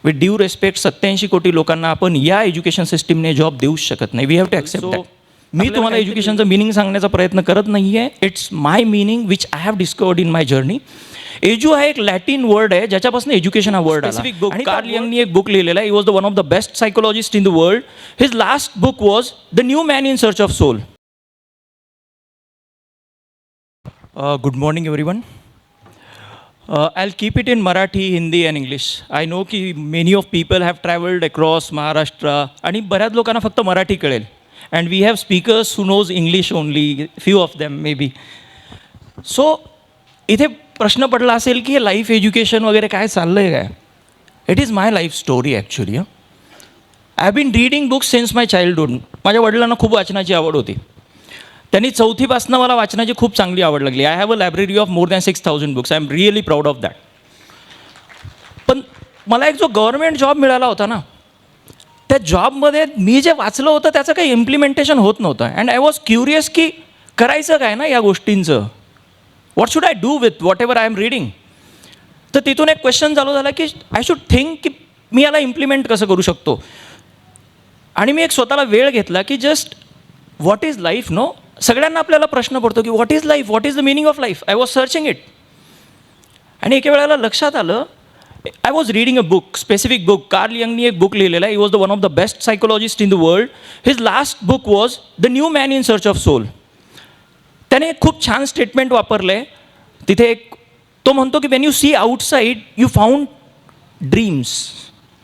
With due respect 87 कोटी लोकांना आपण या एज्युकेशन सिस्टीमने जॉब देऊच शकत नाही. We have to accept that. मी तुम्हाला एज्युकेशनचं मिनिंग सांगण्याचा प्रयत्न करत नाही आहे. It's my meaning which I have discovered in my journey. Edu हा एक लॅटिन वर्ड आहे ज्याच्यापासून एज्युकेशन हा वर्ड आला. आणि कार्ल यंगनी एक बुक लिहिलेला आहे. He was the one of the best psychologist in the world. His last book was the new man in search of soul. Good morning everyone. I'll keep it in Marathi, Hindi and English. I know की many of people have traveled across Maharashtra आणि बऱ्याच लोकांना फक्त मराठी कळेल. And we have speakers who knows English only, few of them maybe. So इथे प्रश्न पडला असेल की हे लाईफ एज्युकेशन वगैरे काय चाललं आहे काय. It is my life story actually. I have been reading books since my childhood. माझ्या वडिलांना खूप वाचनाची आवड होती. त्यांनी 4थीपासून मला वाचनाची खूप चांगली आवड लागली. I have a library of more than 6,000 books. I am really proud of that. पण मला एक जो गव्हर्नमेंट जॉब मिळाला होता ना, त्या जॉबमध्ये मी जे वाचलं होतं त्याचं काही इम्प्लिमेंटेशन होत नव्हतं. अँड आय वॉज क्युरियस की करायचं काय ना या गोष्टींचं. What should I do with what ever I am reading. तर तिथून एक क्वेश्चन चालू झाला की आय शुड थिंक की मी याला इम्प्लिमेंट कसं करू शकतो. आणि मी एक स्वतःला वेळ घेतला की just what is life. No, सगळ्यांना आपल्याला प्रश्न पडतो की what is life, what is the meaning of life. I was searching it. आणि एके वेळेला लक्षात आलं, I was reading a book, specific book. Carl यंगनी एक बुक लिहिलेला आहे. He was the one of the best psychologist in the world. His last book was the new man in search of soul. त्याने खूप छान statement वापरलं आहे तिथे. एक तो म्हणतो की when you see outside you found dreams,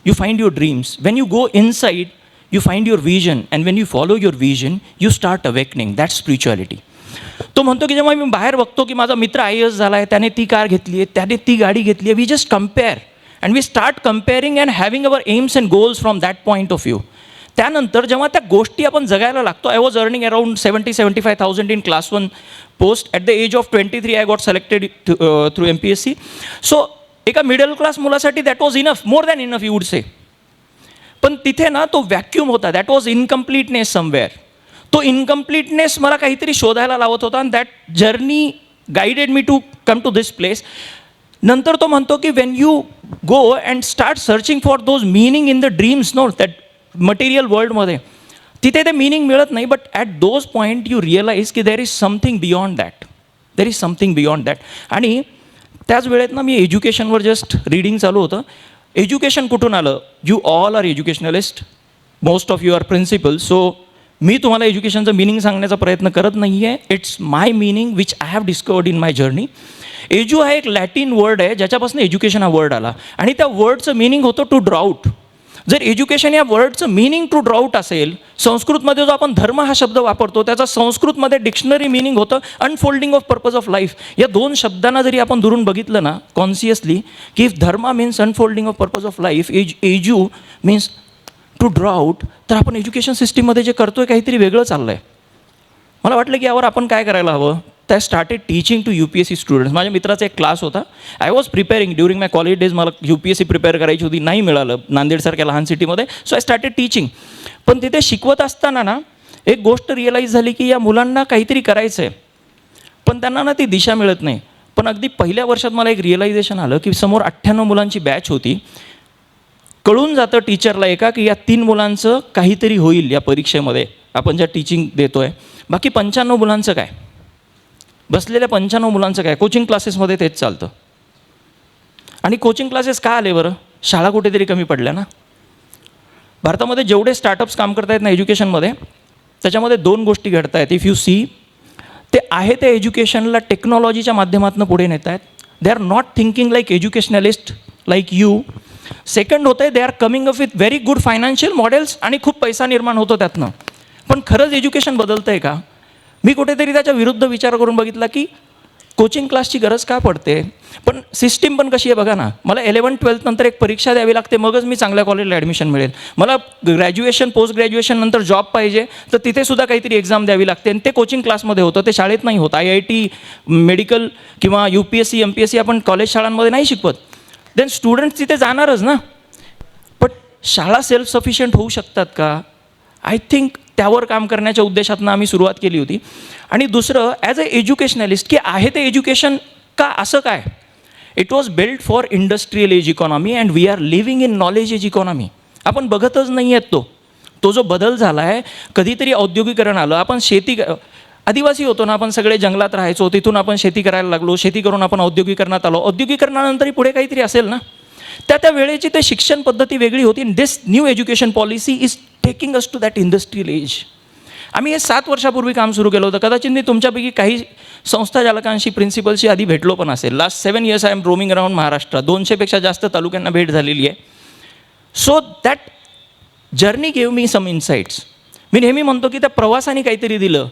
you find your dreams. When you go inside you find your vision, and when you follow your vision you start awakening. That's spirituality. तो म्हणतो की जेव्हा मी बाहेर बघतो की माझा मित्र IAS झाला आहे, त्याने ती कार घेतली आहे, त्याने ती गाडी घेतली आहे, we just compare and we start comparing and having our aims and goals from that point of view. त्यानंतर जेव्हा त्या गोष्टी आपण जगायला लागतो. I was earning around 70,000-75,000 in class 1 post. At the age of 23 I got selected through MPSC. सो एका middle class मुलासाठी that was enough, more than enough you would say. पण तिथे ना तो व्हॅक्यूम होता. That was incompleteness somewhere. तो incompleteness मला काहीतरी शोधायला लावत होता. आणि that journey guided me to come to this place. नंतर तो म्हणतो की when you go and start searching for those meaning in the dreams, no that material वर्ल्डमध्ये, तिथे ते मिनिंग मिळत नाही. But at those point you realize की there is something beyond that. There is something beyond that. आणि त्याच वेळेत ना मी एज्युकेशनवर जस्ट रीडिंग चालू होतं. एज्युकेशन कुठून आलं. You all are educationalist, most of you are principal. So मी तुम्हाला एज्युकेशनचं मिनिंग सांगण्याचा प्रयत्न करत नाही आहे. It's my meaning which I have discovered in my journey. Edu हा एक लॅटिन वर्ड आहे ज्याच्यापासून एज्युकेशन हा वर्ड आला. आणि त्या वर्डचं मिनिंग होतं टू ड्राउट. जर एज्युकेशन या वर्डचं मिनिंग टू ड्राउट असेल, संस्कृतमध्ये जो आपण धर्म हा शब्द वापरतो त्याचा संस्कृतमध्ये डिक्शनरी मिनिंग होतं unfolding of purpose of life. या दोन शब्दांना जरी आपण दुरून बघितलं ना कॉन्शियसली, की if dharma means unfolding of purpose of life, edu means to draw out, तर आपण एज्युकेशन सिस्टीममध्ये जे करतोय काहीतरी वेगळं चाललं आहे. मला वाटलं की यावर आपण काय करायला हवं. त्या started teaching to UPSC students. माझ्या मित्राचा एक क्लास होता. I was preparing during my college days. मला UPSC प्रिपेअर करायची होती, नाही मिळालं नांदेडसारख्या लहान सिटीमध्ये. So I started teaching. पण तिथे शिकवत असताना ना एक गोष्ट रिअलाईज झाली की या मुलांना काहीतरी करायचं आहे, पण त्यांना ना ती दिशा मिळत नाही. पण अगदी पहिल्या वर्षात मला एक रिअलायझेशन आलं की समोर 98 मुलांची बॅच होती. कळून जातं टीचरला एका की या 3 मुलांचं काहीतरी होईल या परीक्षेमध्ये आपण ज्या टीचिंग देतो आहे. बाकी 95 मुलांचं काय, बसलेल्या 95 मुलांचं काय. कोचिंग क्लासेसमध्ये तेच चालतं. आणि कोचिंग क्लासेस का आले बरं. शाळा कुठेतरी कमी पडल्या ना. भारतामध्ये जेवढे स्टार्टअप्स काम करत आहेत ना एज्युकेशनमध्ये, त्याच्यामध्ये 2 गोष्टी घडत आहेत. इफ यू सी, ते आहे त्या एज्युकेशनला टेक्नॉलॉजीच्या माध्यमातून पुढे नेत आहेत. They are not thinking like educationalist like you. Second होतं आहे they are coming up with very good financial models आणि खूप पैसा निर्माण होतो त्यातनं. पण खरंच एज्युकेशन बदलतं आहे का. मी कुठेतरी त्याच्या विरुद्ध विचार करून बघितला की कोचिंग क्लासची गरज का पडते. पण सिस्टीम पण कशी आहे बघा ना. मला 11th-12th नंतर एक परीक्षा द्यावी लागते, मगच मी चांगल्या कॉलेजला ॲडमिशन मिळेल. मला ग्रॅज्युएशन पोस्ट ग्रॅज्युएशन नंतर जॉब पाहिजे, तर तिथे सुद्धा काहीतरी एक्झाम द्यावी लागते. आणि ते कोचिंग क्लासमध्ये होतं, ते शाळेत नाही होत. IIT मेडिकल किंवा UPSC MPSC आपण कॉलेज शाळांमध्ये नाही शिकवत. देन स्टुडंट्स तिथे जाणारच ना. पण शाळा सेल्फ सफिशियंट होऊ शकतात का. आय थिंक त्यावर काम करण्याच्या उद्देशातनं आम्ही सुरुवात केली होती. आणि दुसरं ॲज अ एज्युकेशनलिस्ट की आहे ते एज्युकेशन का, असं काय. It was build for industrial age economy and we are living in knowledge age economy. आपण बघतच नाही आहेत तो जो बदल झाला आहे. कधीतरी औद्योगिकरण आलं, आपण आदिवासी होतो ना, आपण सगळे जंगलात राहायचो, तिथून आपण शेती करायला लागलो, शेती करून आपण औद्योगिकरणात आलो, औद्योगिकरणानंतरही पुढे काहीतरी असेल ना. त्या वेळेची ते शिक्षण पद्धती वेगळी होती. This new education policy is taking us to that industrial age. आम्ही हे 7 वर्षापूर्वी काम सुरू केलं होतं. कदाचित मी तुमच्यापैकी काही संस्था चालकांशी, प्रिन्सिपलशी आधी भेटलो पण असेल. Last 7 years I am roaming around Maharashtra. 200पेक्षा जास्त तालुक्यांना भेट झालेली आहे. So that journey gave me some insights. मी नेहमी म्हणतो की त्या प्रवासाने काहीतरी दिलं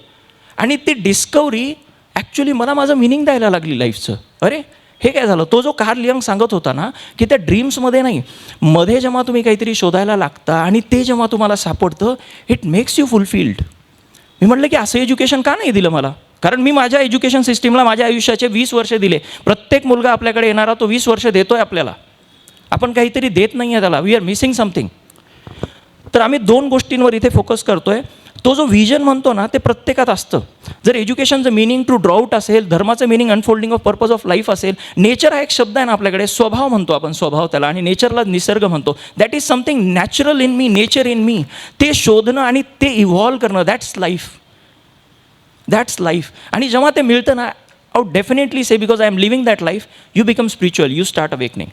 आणि ती डिस्कवरी ॲक्च्युली मला माझं मिनिंग द्यायला लागली लाईफचं. अरे हे काय झालं. तो जो कार्ल यंग सांगत होता ना की त्या ड्रीम्समध्ये नाही, मध्ये जेव्हा तुम्ही काहीतरी शोधायला लागता आणि ते जेव्हा तुम्हाला सापडतं, इट मेक्स यू फुलफिल्ड. मी म्हटलं की असं एज्युकेशन का नाही दिलं मला. कारण मी माझ्या एज्युकेशन सिस्टीमला माझ्या आयुष्याचे 20 वर्ष दिले. प्रत्येक मुलगा आपल्याकडे येणारा तो 20 वर्ष देतो आहे आपल्याला. आपण काहीतरी देत नाही आहे त्याला. We are missing something. तर आम्ही 2 गोष्टींवर इथे फोकस करतो आहे. तो जो व्हिजन म्हणतो ना ते प्रत्येकात असतं. जर एज्युकेशनचं मिनिंग टू ड्रॉ आउट असेल, धर्माचं meaning unfolding of purpose of life असेल, नेचर हा एक शब्द आहे ना आपल्याकडे, स्वभाव म्हणतो आपण, स्वभाव त्याला, आणि नेचरला निसर्ग म्हणतो. That is something natural in me, nature in me. ते शोधणं आणि ते इव्हॉल्व करणं, दॅट्स लाईफ. That's life. आणि जेव्हा ते मिळतं ना, I would definitely say because I am living that life, you become spiritual, you start awakening.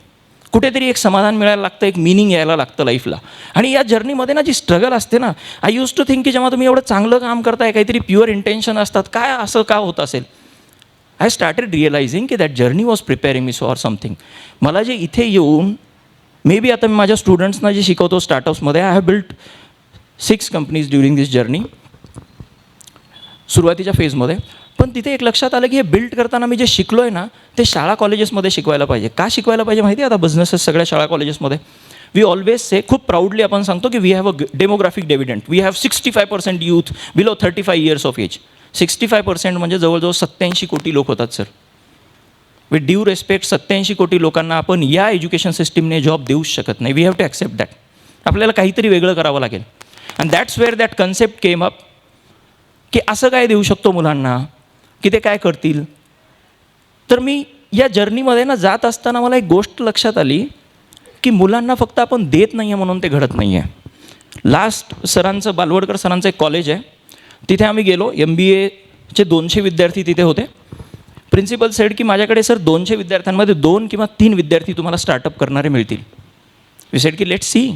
कुठेतरी एक समाधान मिळायला लागतं, एक मिनिंग यायला लागतं लाईफला. आणि या जर्नीमध्ये ना जी स्ट्रगल असते ना, आय यूज टू थिंक की जेव्हा तुम्ही एवढं चांगलं काम करताय, काहीतरी प्युअर इंटेन्शन असतात, काय असं का होत असेल. आय स्टार्टेड रिअलायझिंग की that journey was preparing me for something. मला जे इथे येऊन मे बी आता मी माझ्या स्टुडंट्सना जे शिकवतो स्टार्टअप्समध्ये, I have built 6 companies during this journey, सुरुवातीच्या फेजमध्ये. पण तिथे एक लक्षात आलं की हे बिल्ड करताना मी जे शिकलो आहे ना ते शाळा कॉलेजेसमध्ये शिकवायला पाहिजे. का शिकवायला पाहिजे माहिती आहे. आता बिझनेसेस सगळ्या शाळा कॉलेजेसमध्ये वी ऑलवेज से, खूप प्राऊडली आपण सांगतो की we have a demographic dividend. We have 65% youth below 35 years of age. 65% म्हणजे जवळजवळ 87 कोटी लोक होतात सर. विथ ड्यू रेस्पेक्ट, 87 कोटी लोकांना आपण या एज्युकेशन सिस्टीमने जॉब देऊच शकत नाही. We have to accept that. आपल्याला काहीतरी वेगळं करावं लागेल. And that's where that concept came up की असं काय देऊ शकतो मुलांना की ते काय करतील. तर मी या जर्नीमध्ये ना जात असताना मला एक गोष्ट लक्षात आली की मुलांना फक्त आपण देत नाही आहे म्हणून ते घडत नाही आहे. लास्ट सरांचं, बालवडकर सरांचं एक कॉलेज आहे, तिथे आम्ही गेलो. MBAचे 200 विद्यार्थी तिथे होते. प्रिन्सिपल सेड की माझ्याकडे सर 200 विद्यार्थ्यांमध्ये 2 किंवा 3 विद्यार्थी तुम्हाला स्टार्टअप करणारे मिळतील. वी सेड की let's see.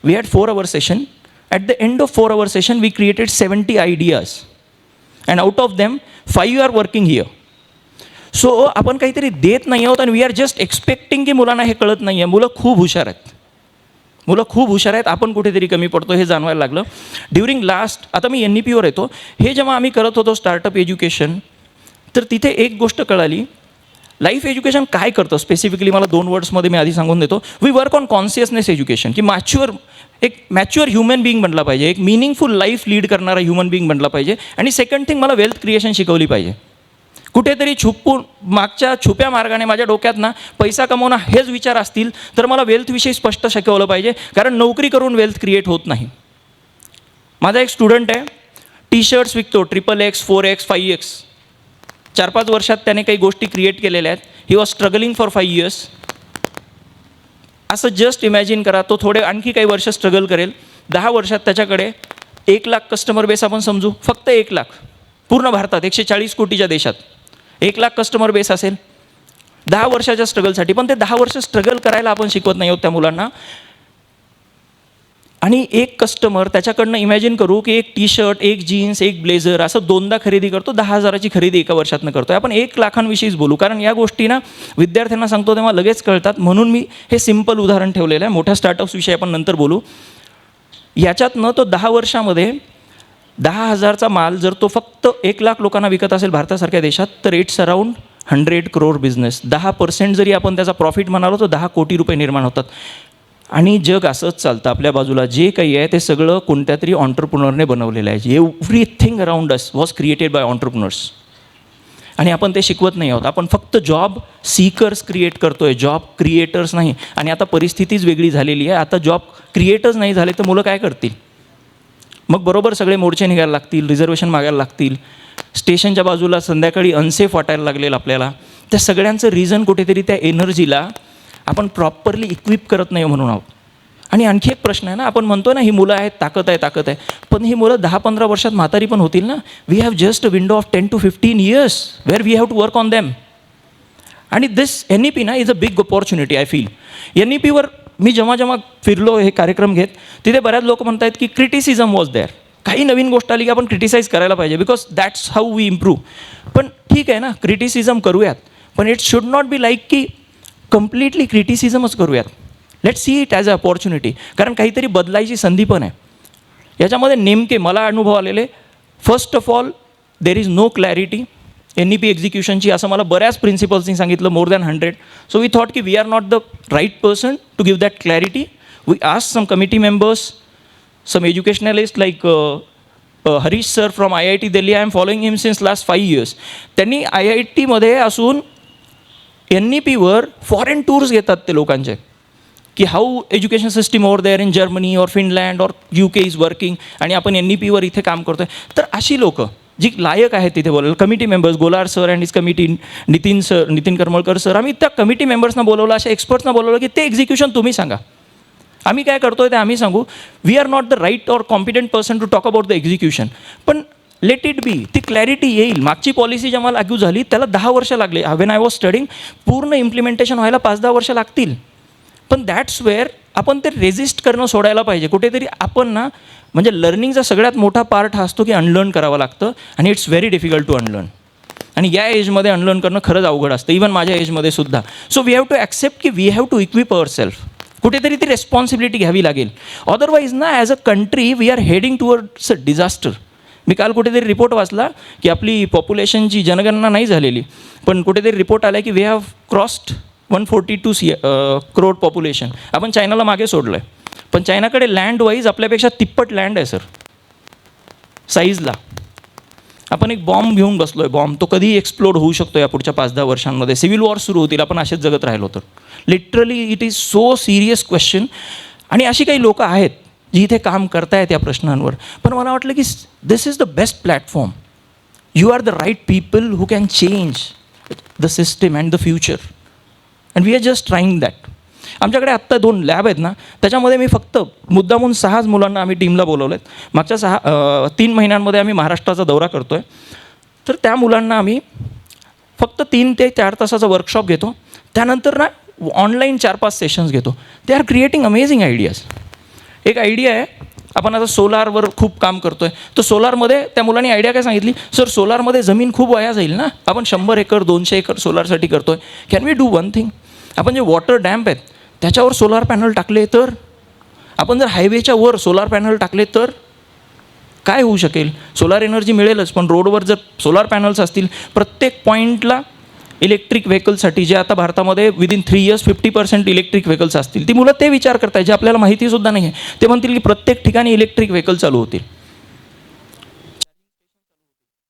We had 4 hour session. At the end of 4 hour session we created 70 ideas and out of them 5 are working here. So आपण काहीतरी देत नाही आहोत आणि वी आर जस्ट एक्सपेक्टिंग की मुलांना हे कळत नाही आहे. मुलं खूप हुशार आहेत. मुलं खूप हुशार आहेत. आपण कुठेतरी कमी पडतो हे जाणवायला लागलं. ड्युरिंग लास्ट, आता मी NEPवर येतो, हे जेव्हा आम्ही करत होतो स्टार्टअप एज्युकेशन, तर तिथे एक गोष्ट कळाली. लाईफ एज्युकेशन काय करतं स्पेसिफिकली, मला 2 wordsमध्ये मी आधी सांगून देतो. We work on consciousness education, की एक मॅच्युअर ह्युमन बिईंग बनला पाहिजे, एक मिनिंगफुल लाईफ लीड करणारा ह्युमन बिईंग बनला पाहिजे. आणि सेकंड थिंग, मला वेल्थ क्रिएशन शिकवली पाहिजे. कुठेतरी मागच्या छुप्या मार्गाने माझ्या डोक्यात ना पैसा कमवणं हेच विचार असतील तर मला वेल्थविषयी स्पष्ट शिकवलं पाहिजे. कारण नोकरी करून वेल्थ क्रिएट होत नाही. माझा एक स्टुडंट आहे, T-shirts विकतो, XXX, 4X, 5X. 4-5 वर्षात त्याने काही गोष्टी क्रिएट केलेल्या आहेत. He was struggling for 5 years. असं जस्ट इमॅजिन करा, तो थोडे आणखी काही वर्ष स्ट्रगल करेल. 10 वर्षात त्याच्याकडे 1 लाख कस्टमर बेस आपण समजू, फक्त 1 लाख, पूर्ण भारतात 140 कोटीच्या देशात 1 लाख कस्टमर बेस असेल 10 वर्षाच्या स्ट्रगलसाठी. पण ते 10 वर्ष स्ट्रगल करायला आपण शिकवत नाही आहोत त्या मुलांना. आणि एक कस्टमर त्याच्याकडनं इमॅजिन करू की एक T-shirt, एक जीन्स, एक ब्लेझर असं 2दा खरेदी करतो. 10,000ची खरेदी एका वर्षातनं करतो. आपण 1 लाखांविषयीच बोलू, कारण या गोष्टी ना विद्यार्थ्यांना सांगतो तेव्हा लगेच कळतात. म्हणून मी हे सिम्पल उदाहरण ठेवलेलं आहे. मोठ्या स्टार्टअप्सविषयी आपण नंतर बोलू. याच्यातनं तो 10 वर्षामध्ये 10,000चा माल जर तो फक्त 1 लाख लोकांना विकत असेल भारतासारख्या देशात, तर इट्स अराउंड 100 crore बिझनेस. 10% जरी आपण त्याचा प्रॉफिट म्हणालो तर 10 कोटी रुपये निर्माण होतात. आणि जग असंच चालतं. आपल्या बाजूला जे काही आहे ते सगळं कोणत्या तरी ऑन्टरप्रुनरने बनवलेलं आहे. Everything around us was created by entrepreneurs. आणि आपण ते शिकवत नाही आहोत. आपण फक्त जॉब सीकर्स क्रिएट करतो आहे, जॉब क्रिएटर्स नाही. आणि आता परिस्थितीच वेगळी झालेली आहे. आता जॉब क्रिएटर्स नाही झाले तर मुलं काय करतील. मग बरोबर सगळे मोर्चे निघायला लागतील, रिझर्वेशन मागायला लागतील. स्टेशनच्या बाजूला संध्याकाळी अनसेफ वाटायला लागलेलं आपल्याला. त्या सगळ्यांचं रिझन कुठेतरी त्या एनर्जीला आपण प्रॉपरली इक्विप करत नाही म्हणून आहोत. आणि आणखी एक प्रश्न आहे ना, आपण म्हणतो ना ही मुलं आहेत, ताकद आहे, पण ही मुलं 10-15 वर्षात म्हातारी पण होतील ना. We have just a window of 10 to 15 years where we have to work on them. आणि दिस NEP ना is a big opportunity I feel. NEPवर मी जेव्हा फिरलो हे कार्यक्रम घेत, तिथे बऱ्याच लोक म्हणत आहेत की क्रिटिसिझम वॉज देअर. काही नवीन गोष्ट आली की आपण क्रिटिसाईज करायला पाहिजे because that's how we improve. पण ठीक आहे ना, क्रिटिसिझम करूयात, पण it should not be like की कम्प्लिटली क्रिटिसिझमच करूयात. Let see it as a opportunity. कारण काहीतरी बदलायची संधी पण आहे याच्यामध्ये. नेमके मला अनुभव आलेले, first of all there is no clarity NEP एक्झिक्युशनची, असं मला बऱ्याच प्रिन्सिपल्सनी सांगितलं, more than 100. So we thought की we are not the right person to give that clarity. We ask some committee members, some educationalist like Harish sir from IIT Delhi. I am following him since last 5 years. त्यांनी IITमध्ये असून NEPवर foreign tours घेतात ते लोकांचे, की how education system over there in Germany और Finland और UK is working, आणि आपण NEPवर इथे काम करतो आहे. तर अशी लोकं जी लायक आहेत तिथे बोलायला, committee members, Golar sir and his committee, Nitin Karmalkar sir, आम्ही त्या कमिटी मेंबर्सना बोलवलं, अशा एक्सपर्ट्सना बोलवलं की ते एक्झिक्युशन तुम्ही सांगा. आम्ही काय करतोय ते आम्ही सांगू. We are not the right or competent person to talk about the execution, पण लेट इट बी. ती क्लॅरिटी येईल. मागची पॉलिसी जेव्हा लागू झाली त्याला 10 वर्ष लागले. व्हेन आय वॉज स्टडिंग, पूर्ण इम्प्लिमेंटेशन व्हायला 5-10 वर्ष लागतील. पण दॅट्स वेअर आपण ते रेजिस्ट करणं सोडायला पाहिजे. कुठेतरी आपण ना, म्हणजे लर्निंगचा सगळ्यात मोठा पार्ट हा असतो की अनलर्न करावं लागतं, आणि it's very difficult to unlearn. आणि या एजमध्ये अनलर्न करणं खरंच अवघड असतं, इवन माझ्या एजमध्ये सुद्धा. So we have to accept की we have to equip our self. कुठेतरी ती रेस्पॉन्सिबिलिटी घ्यावी लागेल. अदरवाईज ना, as a country we are heading towards a disaster. मी काल कुठेतरी रिपोर्ट वाचला की आपली पॉप्युलेशनची जनगणना नाही झालेली, पण कुठेतरी रिपोर्ट आला की we have crossed 142 crore population. आपण चायनाला मागे सोडलं आहे, पण चायनाकडे लँड वाईज आपल्यापेक्षा तिप्पट लँड आहे सर, साईजला. आपण एक बॉम्ब घेऊन बसलो आहे, बॉम्ब. तो कधीही एक्सप्लोड होऊ शकतो या पुढच्या 5-10 वर्षांमध्ये. सिव्हिल वॉर सुरू होतील आपण असेच जगत राहिलो तर. Literally it is so serious question. आणि अशी काही लोकं आहेत जी इथे काम करतायत या प्रश्नांवर. पण मला वाटलं की this is the best platform. You are the right people who can change the system and the future, and we are just trying that. आमच्याकडे आत्ता 2 लॅब आहेत ना, त्याच्यामध्ये मी फक्त मुद्दामून 6 मुलांना आम्ही टीमला बोलवलं आहेत. मागच्या 3 महिन्यांमध्ये आम्ही महाराष्ट्राचा दौरा करतो आहे. तर त्या मुलांना आम्ही फक्त 3 ते 4 तासाचा वर्कशॉप घेतो. त्यानंतर ना ऑनलाईन 4-5 सेशन्स घेतो. दे आर क्रिएटिंग अमेझिंग आयडियाज. एक आयडिया आहे, आपण आता सोलारवर खूप काम करतो आहे. तर सोलारमध्ये त्या मुलांनी आयडिया काय सांगितली, सर सोलारमध्ये जमीन खूप वाया जाईल ना, आपण 100 एकर 200 एकर सोलारसाठी करतो आहे. Can we do one thing, आपण जे वॉटर डॅम्प आहेत त्याच्यावर सोलार पॅनल टाकले तर, आपण जर हायवेच्या वर सोलार पॅनल टाकले तर काय होऊ शकेल. सोलार एनर्जी मिळेलच, पण रोडवर जर सोलार पॅनल्स असतील प्रत्येक पॉईंटला, इलेक्ट्रिक व्हेकल्ससाठी, जे आता भारतामध्ये विदिन 3 years 50% इलेक्ट्रिक व्हेकल्स असतील. ती मुलं ते विचार करताय जे आपल्याला माहितीसुद्धा नाही आहे. ते म्हणतील की प्रत्येक ठिकाणी इलेक्ट्रिक व्हेकल चालू होतील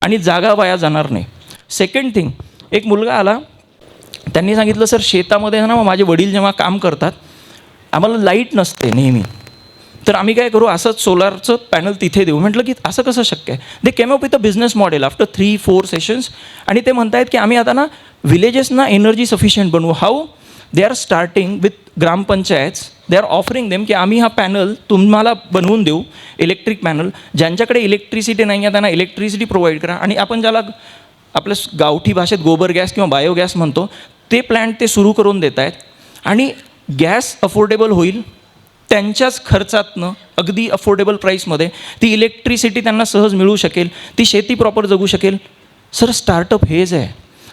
आणि जागा वाया जाणार नाही. सेकंड थिंग, एक मुलगा आला, त्यांनी सांगितलं सर शेतामध्ये ना माझे वडील जेव्हा काम करतात आम्हाला लाईट नसते नेहमी, तर आम्ही काय करू, असंच सोलारचं पॅनल तिथे देऊ. म्हटलं की असं कसं शक्य आहे. They came up with a business model after 3-4 sessions. आणि ते म्हणतायत की आम्ही आता ना विलेजेसना एनर्जी सफिशियंट बनवू. How, they are starting with grampanchayat. They are offering them की आम्ही हा पॅनल तुम्हाला बनवून देऊ, इलेक्ट्रिक पॅनल. ज्यांच्याकडे इलेक्ट्रिसिटी नाही आहे त्यांना इलेक्ट्रिसिटी प्रोव्हाइड करा. आणि आपण ज्याला आपल्या गावठी भाषेत गोबर गॅस किंवा बायोगॅस म्हणतो, ते प्लॅन्ट ते सुरू करून देत आहेत. आणि गॅस अफोर्डेबल होईल, त्यांच्याच खर्चातनं अगदी अफोर्डेबल प्राईसमध्ये ती इलेक्ट्रिसिटी त्यांना सहज मिळू शकेल, ती शेती प्रॉपर जगू शकेल. सर स्टार्टअप हेच आहे.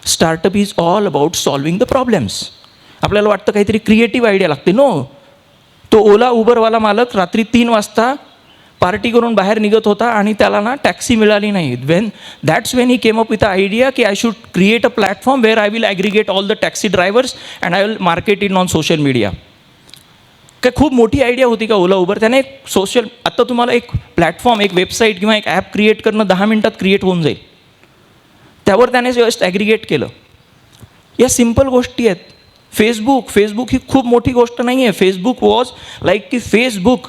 Startup is all about solving the problems. आपल्याला वाटतं काहीतरी क्रिएटिव्ह आयडिया लागते. नो, तो ओला उबरवाला मालक रात्री 3 वाजता पार्टी करून बाहेर निघत होता आणि त्याला ना टॅक्सी मिळाली नाही. That's when he came up with a idea की I should create a platform where I will aggregate all the taxi drivers and I will market in on social media. काय खूप मोठी आयडिया होती का ओला Uber. त्याने एक social, आत्ता तुम्हाला एक प्लॅटफॉर्म, एक वेबसाईट किंवा एक ॲप क्रिएट करणं 10 मिनिटात क्रिएट होऊन जाईल. त्यावर त्याने जस्ट ॲग्रिगेट केलं. या सिम्पल गोष्टी आहेत. फेसबुक ही खूप मोठी गोष्ट नाही आहे. फेसबुक वॉज लाईक की फेसबुक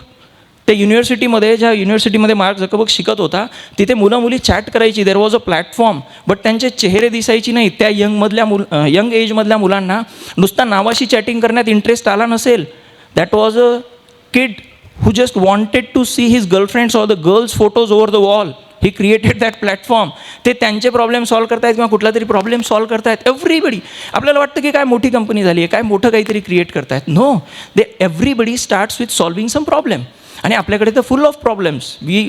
त्या युनिव्हर्सिटीमध्ये, ज्या युनिव्हर्सिटीमध्ये मार्क झकरबर्ग शिकत होता, तिथे मुलं मुली चॅट करायची. There was a platform, but त्यांचे चेहरे दिसायची नाही. त्या यंग एजमधल्या मुलांना नुसता नावाशी चॅटिंग करण्यात इंटरेस्ट आला नसेल. That was a kid who just wanted to see his girlfriends or the girls' photos over the wall. He created that platform. ते त्यांचे प्रॉब्लेम सॉल्व्ह करतायत किंवा कुठला तरी प्रॉब्लेम सॉल्व्ह करतायत. एव्हरीबडी. आपल्याला वाटतं की काय मोठी कंपनी झाली आहे, काय मोठं काहीतरी क्रिएट करतायत. No, everybody starts with solving some problem. आणि आपल्याकडे तर full of problems. We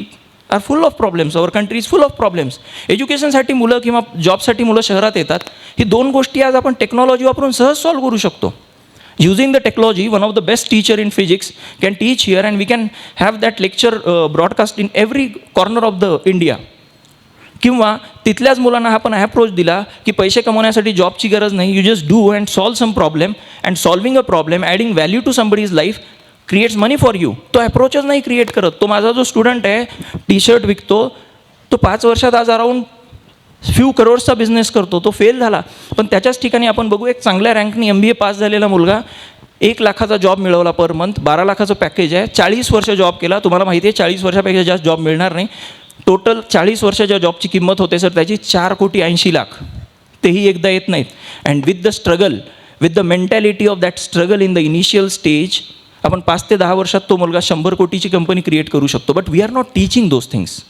are full of problems. Our country is full of problems. एज्युकेशनसाठी मुलं किंवा जॉबसाठी मुलं शहरात येतात. ही दोन गोष्टी आज आपण टेक्नॉलॉजी वापरून सहज सॉल्व्ह करू शकतो. Using the technology, one of the best teacher in physics can teach here, and we can have that lecture broadcast in every corner of the India. किंवा तिथल्याच मुलांना आपण अप्रोच दिला की पैसे कमवण्यासाठी जॉबची गरज नाही. You just do and solve some problem, and solving a problem, adding value to somebody's life creates money for you. तो अप्रोचच नाही क्रिएट करत. तो माझा जो स्टुडंट आहे, टी शर्ट विकतो, तो 5 वर्षात आज अराउंड फ्यू करोड्सचा बिझनेस करतो. तो फेल झाला. पण त्याच्याच ठिकाणी आपण बघू, एक चांगल्या रँकनी MBA पास झालेला मुलगा 1 लाखाचा जॉब मिळवला पर मंथ. 12 लाखाचं पॅकेज आहे. 40 वर्ष जॉब केला. तुम्हाला माहिती आहे 40 वर्षापेक्षा जास्त जॉब मिळणार नाही. टोटल 40 वर्षाच्या जॉबची किंमत होते सर त्याची 4,80,00,000. तेही एकदा येत नाहीत. And with the struggle, with the mentality of that struggle in the initial stage, आपण 5 ते 10 वर्षात तो मुलगा 100 कोटीची कंपनी क्रिएट करू शकतो. But we are not teaching those things.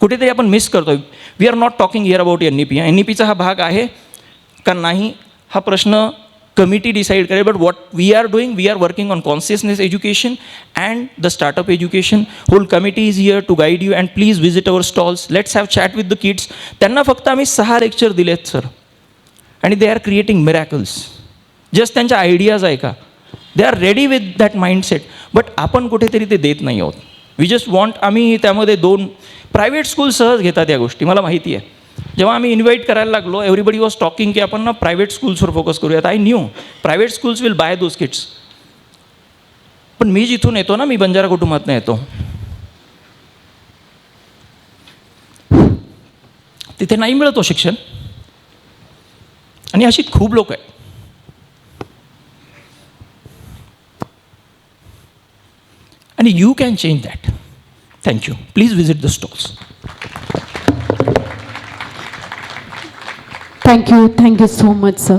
कुठेतरी आपण मिस करतो. We are not talking here about NEP. NEPचा हा भाग आहे का नाही हा प्रश्न कमिटी डिसाईड करेल. But what we are doing, we are working on consciousness education and the startup education. Whole committee is here to guide you, and please visit our stalls. Let's have chat with the kids. त्यांना फक्त आम्ही 6 lecture दिलेत sir, आणि they are creating miracles. Just त्यांच्या ideas आहे का, they are ready with that mindset. But आपण कुठेतरी ते देत नाही आहोत. We just want. आम्ही त्यामध्ये 2 प्रायव्हेट स्कूल सहज घेतात या गोष्टी, मला माहिती आहे. जेव्हा आम्ही इन्व्हाइट करायला लागलो, एव्हरीबडी वॉज टॉकिंग की आपण ना प्रायव्हेट स्कूल्सवर फोकस करूयात. I new private schools will buy those kids. पण मी जिथून येतो ना, मी बंजारा कुटुंबातून येतो, तिथे नाही मिळतो शिक्षण. आणि अशी खूप लोक आहेत. आणि you can change that. Thank you. Please visit the stalls. Thank you so much, sir.